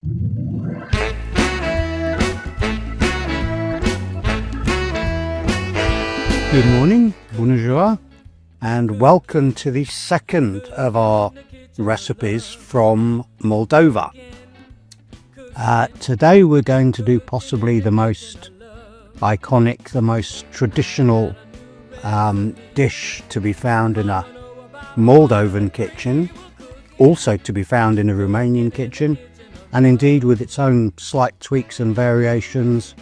Good morning, bonjour, and welcome to the second of our recipes from Moldova. Today we're going to do possibly the most iconic, the most traditional dish to be found in a Moldovan kitchen, also to be found in a Romanian kitchen, and indeed with its own slight tweaks and variations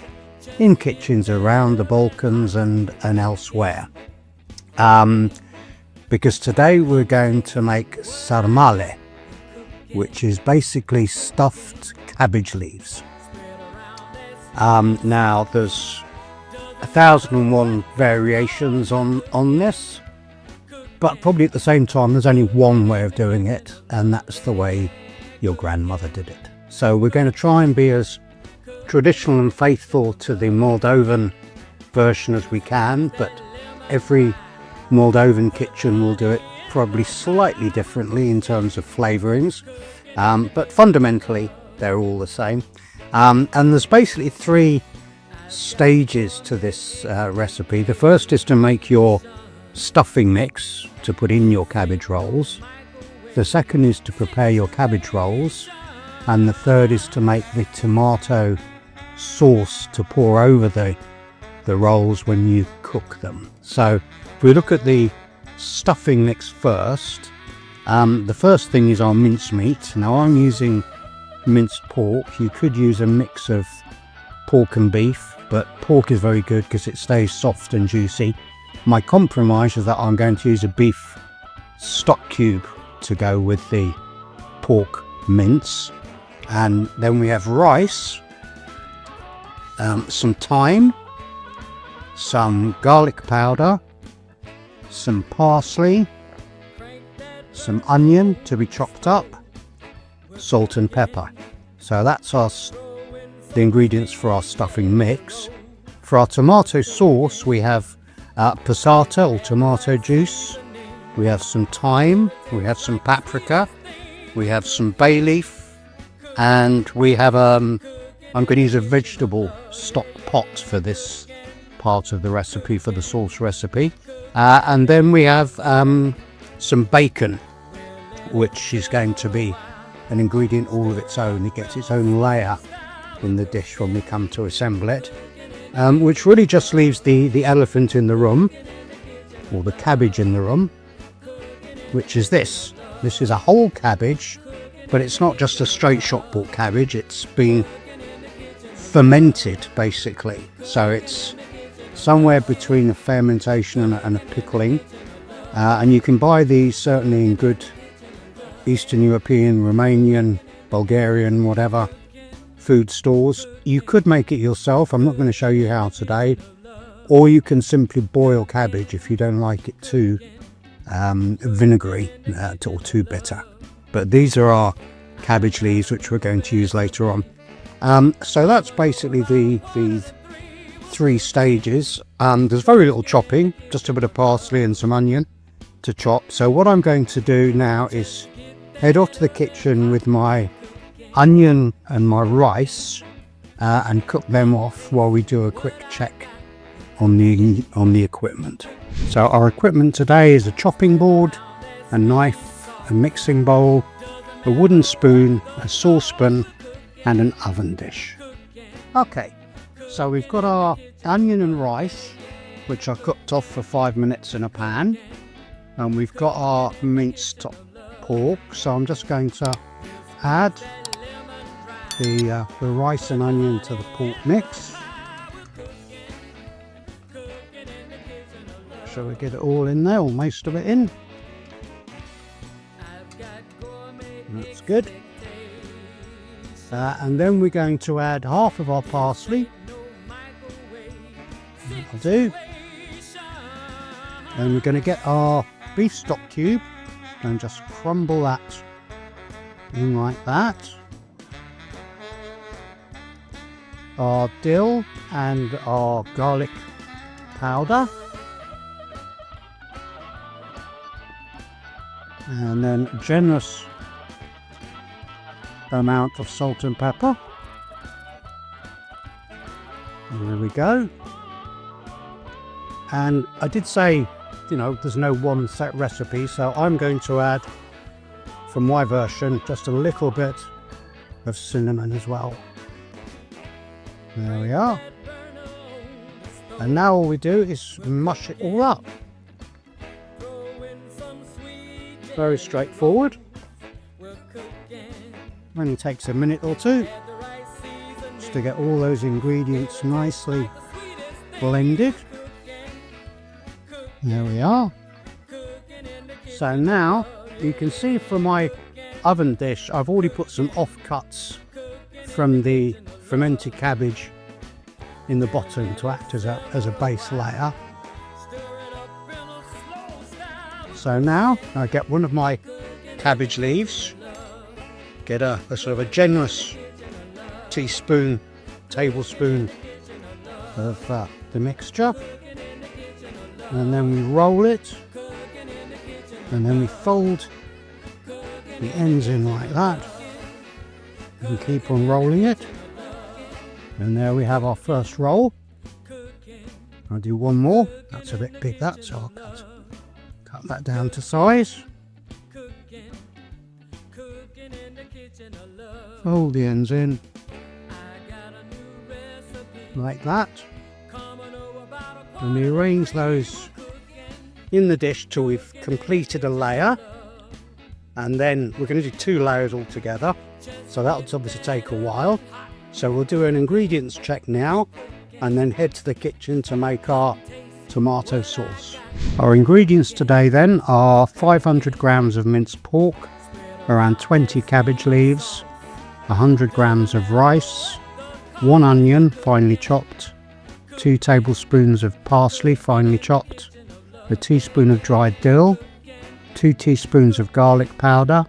in kitchens around the Balkans and elsewhere. Because today we're going to make sarmale, which is basically stuffed cabbage leaves. Now there's 1,001 variations on this, but probably at the same time there's only one way of doing it, and that's the way your grandmother did it. So we're going to try and be as traditional and faithful to the Moldovan version as we can, but every Moldovan kitchen will do it probably slightly differently in terms of flavourings, but fundamentally they're all the same. And there's basically three stages to this recipe. The first is to make your stuffing mix to put in your cabbage rolls. The second is to prepare your cabbage rolls, and the third is to make the tomato sauce to pour over the rolls when you cook them. So if we look at the stuffing mix first, the first thing is our mincemeat. Now I'm using minced pork. You could use a mix of pork and beef, but pork is very good because it stays soft and juicy. My compromise is that I'm going to use a beef stock cube to go with the pork mince. And then we have rice, some thyme, some garlic powder, some parsley, some onion to be chopped up, salt and pepper. So that's the ingredients for our stuffing mix. For our tomato sauce we have passata or tomato juice, we have some thyme, we have some paprika, we have some bay leaf, and we have I'm going to use a vegetable stock pot for this part of the recipe, for the sauce recipe. And then we have some bacon, which is going to be an ingredient all of its own. It gets its own layer in the dish when we come to assemble it, which really just leaves the elephant in the room, or the cabbage in the room, which is this. This is a whole cabbage, but it's not just a straight shot bought cabbage, it's been fermented basically, so it's somewhere between a fermentation and a pickling, and you can buy these certainly in good Eastern European, Romanian, Bulgarian, whatever food stores. You could make it yourself, I'm not going to show you how today, or you can simply boil cabbage if you don't like it too vinegary or too bitter. But these are our cabbage leaves, which we're going to use later on. So that's basically the three stages. There's very little chopping, just a bit of parsley and some onion to chop. So what I'm going to do now is head off to the kitchen with my onion and my rice and cook them off while we do a quick check on the equipment. So our equipment today is a chopping board, a knife, a mixing bowl, a wooden spoon, a saucepan, and an oven dish. Okay, so we've got our onion and rice, which are cooked off for 5 minutes in a pan, and we've got our minced pork. So I'm just going to add the rice and onion to the pork mix. Shall we get it all in there, or most of it in? That's good. And then we're going to add half of our parsley. That'll do. Then we're going to get our beef stock cube and just crumble that in like that. Our dill and our garlic powder. And then generous amount of salt and pepper. And there we go. And I did say, there's no one set recipe, so I'm going to add, from my version, just a little bit of cinnamon as well. There we are. And now all we do is mush it all up. Very straightforward. Only takes a minute or two just to get all those ingredients nicely blended. There we are. So now you can see from my oven dish, I've already put some offcuts from the fermented cabbage in the bottom to act as a base layer. So now I get one of my cabbage leaves, get a sort of a generous tablespoon of the mixture, and then we roll it, and then we fold the ends in like that and keep on rolling it. And there we have our first roll. I'll do one more. That's a bit big, that, so I'll cut that down to size. Fold the ends in like that, and we arrange those in the dish till we've completed a layer, and then we're going to do 2 layers altogether, so that'll obviously take a while. So we'll do an ingredients check now and then head to the kitchen to make our tomato sauce. Our ingredients today then are 500 grams of minced pork, around 20 cabbage leaves, 100 grams of rice, 1 onion finely chopped, 2 tablespoons of parsley finely chopped, a teaspoon of dried dill, 2 teaspoons of garlic powder,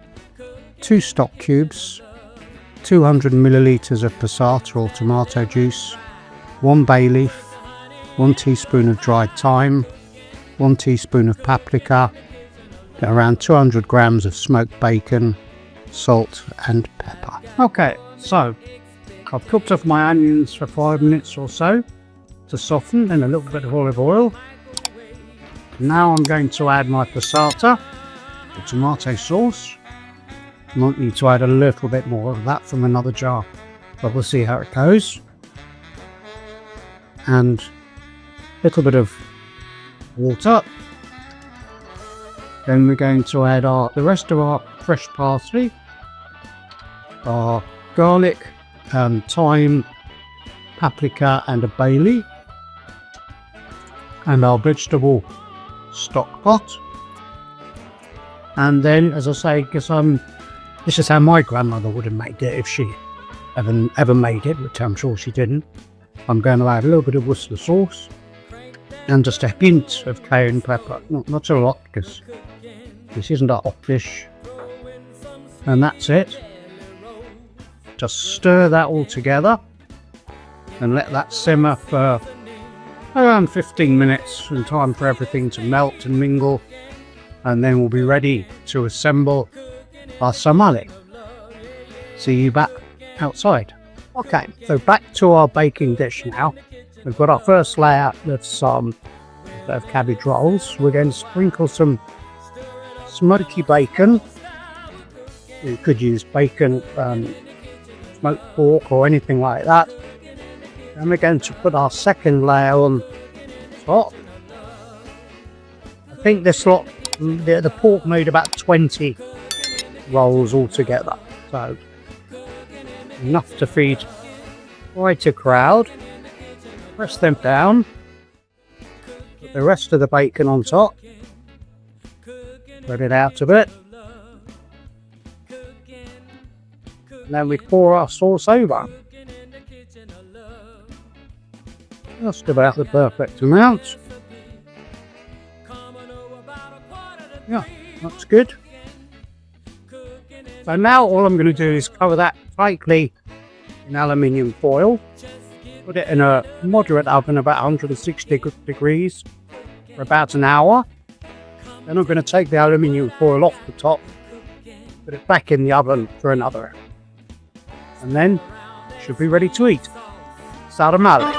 2 stock cubes, 200 millilitres of passata or tomato juice, 1 bay leaf, 1 teaspoon of dried thyme, 1 teaspoon of paprika, around 200 grams of smoked bacon, salt and pepper. Okay, so I've cooked off my onions for 5 minutes or so to soften in a little bit of olive oil. Now I'm going to add my passata, the tomato sauce. I might need to add a little bit more of that from another jar, but we'll see how it goes. And a little bit of water. Then we're going to add the rest of our fresh parsley, our garlic, thyme, paprika and a bay leaf, and our vegetable stock pot. And then, as I say, because this is how my grandmother would have made it if she ever made it, which I'm sure she didn't. I'm going to add a little bit of Worcester sauce and just a hint of cayenne pepper. Not a lot, because this isn't a hot dish. And that's it. Just stir that all together and let that simmer for around 15 minutes in time for everything to melt and mingle, and then we'll be ready to assemble our sarmale. See you back outside. Okay, so back to our baking dish now. We've got our first layer of cabbage rolls. We're going to sprinkle some smoky bacon. You could use bacon, smoked pork or anything like that. And we're going to put our second layer on top. I think this lot, the pork made about 20 rolls altogether, so enough to feed quite a crowd. Press them down, put the rest of the bacon on top, spread it out a bit, and then we pour our sauce over. Just about the perfect amount. Yeah, that's good. So now all I'm going to do is cover that tightly in aluminium foil. Put it in a moderate oven, about 160 degrees, for about an hour. Then I'm going to take the aluminium foil off the top, put it back in the oven for another and then should be ready to eat. Sarmale.